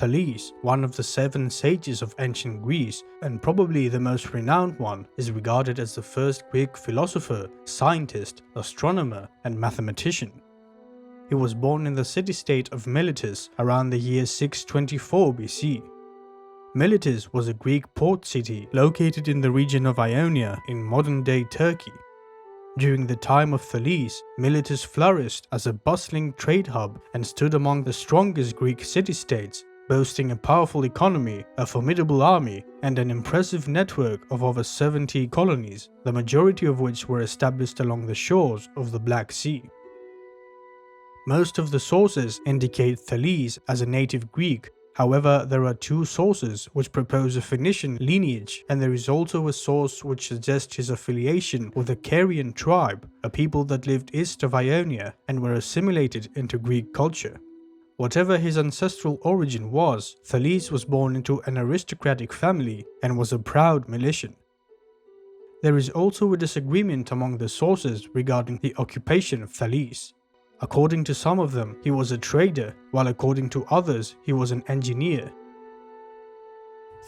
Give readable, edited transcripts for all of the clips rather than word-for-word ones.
Thales, one of the 7 sages of ancient Greece and probably the most renowned one, is regarded as the first Greek philosopher, scientist, astronomer, and mathematician. He was born in the city-state of Miletus around the year 624 BC. Miletus was a Greek port city located in the region of Ionia in modern-day Turkey. During the time of Thales, Miletus flourished as a bustling trade hub and stood among the strongest Greek city-states, boasting a powerful economy, a formidable army, and an impressive network of over 70 colonies, the majority of which were established along the shores of the Black Sea. Most of the sources indicate Thales as a native Greek. However, there are 2 sources which propose a Phoenician lineage, and there is also a source which suggests his affiliation with the Carian tribe, a people that lived east of Ionia and were assimilated into Greek culture. Whatever his ancestral origin was, Thales was born into an aristocratic family and was a proud Milesian. There is also a disagreement among the sources regarding the occupation of Thales. According to some of them, he was a trader, while according to others, he was an engineer.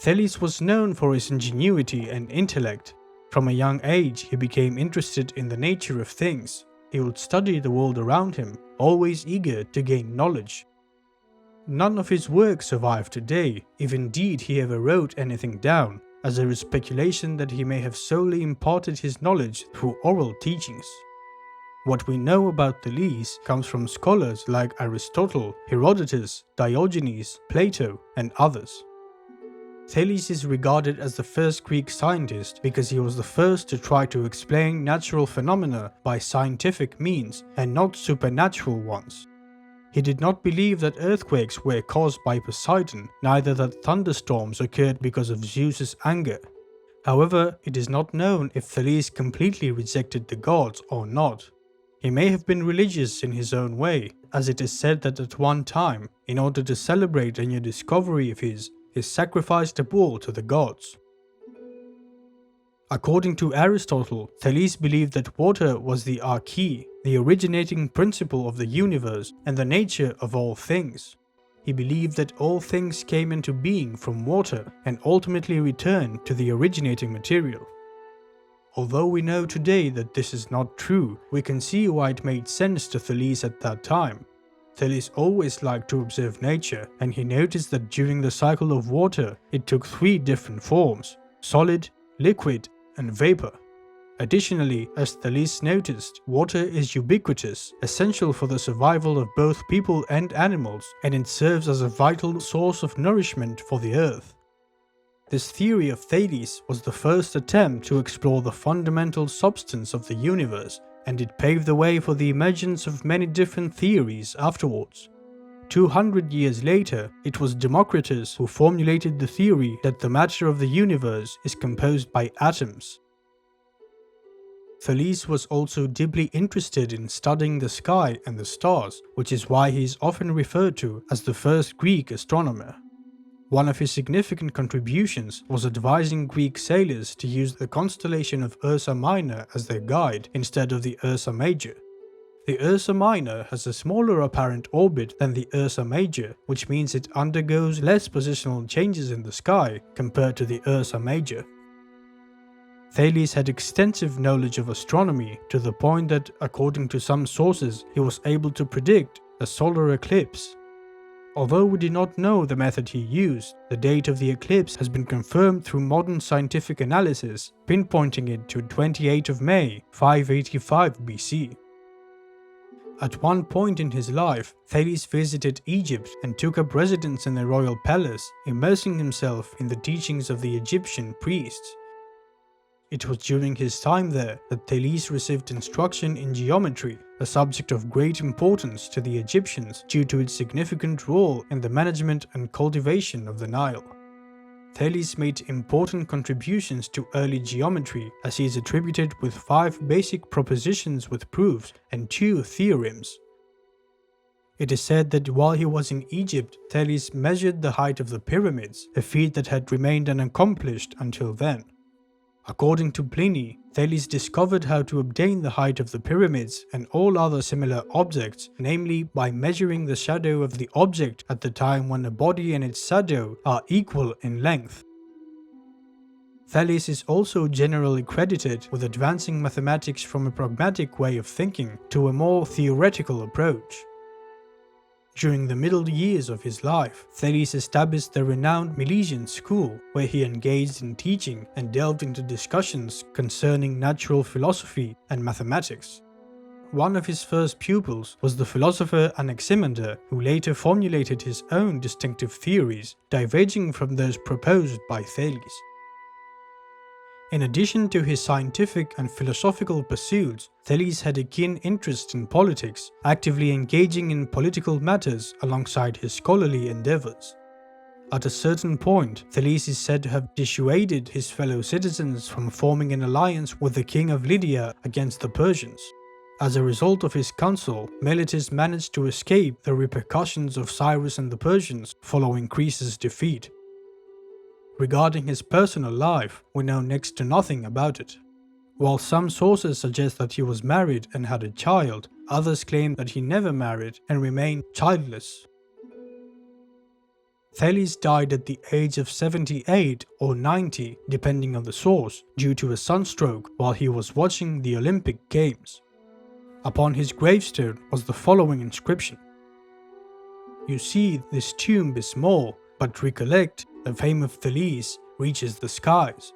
Thales was known for his ingenuity and intellect. From a young age, he became interested in the nature of things. He would study the world around him, always eager to gain knowledge. None of his work survive today, if indeed he ever wrote anything down, as there is speculation that he may have solely imparted his knowledge through oral teachings. What we know about Thales comes from scholars like Aristotle, Herodotus, Diogenes, Plato, and others. Thales is regarded as the first Greek scientist because he was the first to try to explain natural phenomena by scientific means and not supernatural ones. He did not believe that earthquakes were caused by Poseidon, neither that thunderstorms occurred because of Zeus's anger. However, it is not known if Thales completely rejected the gods or not. He may have been religious in his own way, as it is said that at one time, in order to celebrate a new discovery of his, he sacrificed a bull to the gods. According to Aristotle, Thales believed that water was the arche, the originating principle of the universe and the nature of all things. He believed that all things came into being from water and ultimately returned to the originating material. Although we know today that this is not true, we can see why it made sense to Thales at that time. Thales always liked to observe nature, and he noticed that during the cycle of water, it took 3 different forms: solid, liquid, and vapor. Additionally, as Thales noticed, water is ubiquitous, essential for the survival of both people and animals, and it serves as a vital source of nourishment for the earth. This theory of Thales was the first attempt to explore the fundamental substance of the universe, and it paved the way for the emergence of many different theories afterwards. 200 years later, it was Democritus who formulated the theory that the matter of the universe is composed by atoms. Thales was also deeply interested in studying the sky and the stars, which is why he is often referred to as the first Greek astronomer. One of his significant contributions was advising Greek sailors to use the constellation of Ursa Minor as their guide instead of the Ursa Major. The Ursa Minor has a smaller apparent orbit than the Ursa Major, which means it undergoes less positional changes in the sky compared to the Ursa Major. Thales had extensive knowledge of astronomy to the point that, according to some sources, he was able to predict a solar eclipse. Although we do not know the method he used, the date of the eclipse has been confirmed through modern scientific analysis, pinpointing it to 28th of May, 585 BC. At one point in his life, Thales visited Egypt and took up residence in the royal palace, immersing himself in the teachings of the Egyptian priests. It was during his time there that Thales received instruction in geometry, a subject of great importance to the Egyptians due to its significant role in the management and cultivation of the Nile. Thales made important contributions to early geometry, as he is attributed with 5 basic propositions with proofs and 2 theorems. It is said that while he was in Egypt, Thales measured the height of the pyramids, a feat that had remained unaccomplished until then. According to Pliny, Thales discovered how to obtain the height of the pyramids and all other similar objects, namely by measuring the shadow of the object at the time when a body and its shadow are equal in length. Thales is also generally credited with advancing mathematics from a pragmatic way of thinking to a more theoretical approach. During the middle years of his life, Thales established the renowned Milesian school, where he engaged in teaching and delved into discussions concerning natural philosophy and mathematics. One of his first pupils was the philosopher Anaximander, who later formulated his own distinctive theories, diverging from those proposed by Thales. In addition to his scientific and philosophical pursuits, Thales had a keen interest in politics, actively engaging in political matters alongside his scholarly endeavors. At a certain point, Thales is said to have dissuaded his fellow citizens from forming an alliance with the king of Lydia against the Persians. As a result of his counsel, Miletus managed to escape the repercussions of Cyrus and the Persians following Croesus' defeat. Regarding his personal life, we know next to nothing about it. While some sources suggest that he was married and had a child, others claim that he never married and remained childless. Thales died at the age of 78 or 90, depending on the source, due to a sunstroke while he was watching the Olympic Games. Upon his gravestone was the following inscription: "You see, this tomb is small, but recollect, the fame of Thales reaches the skies."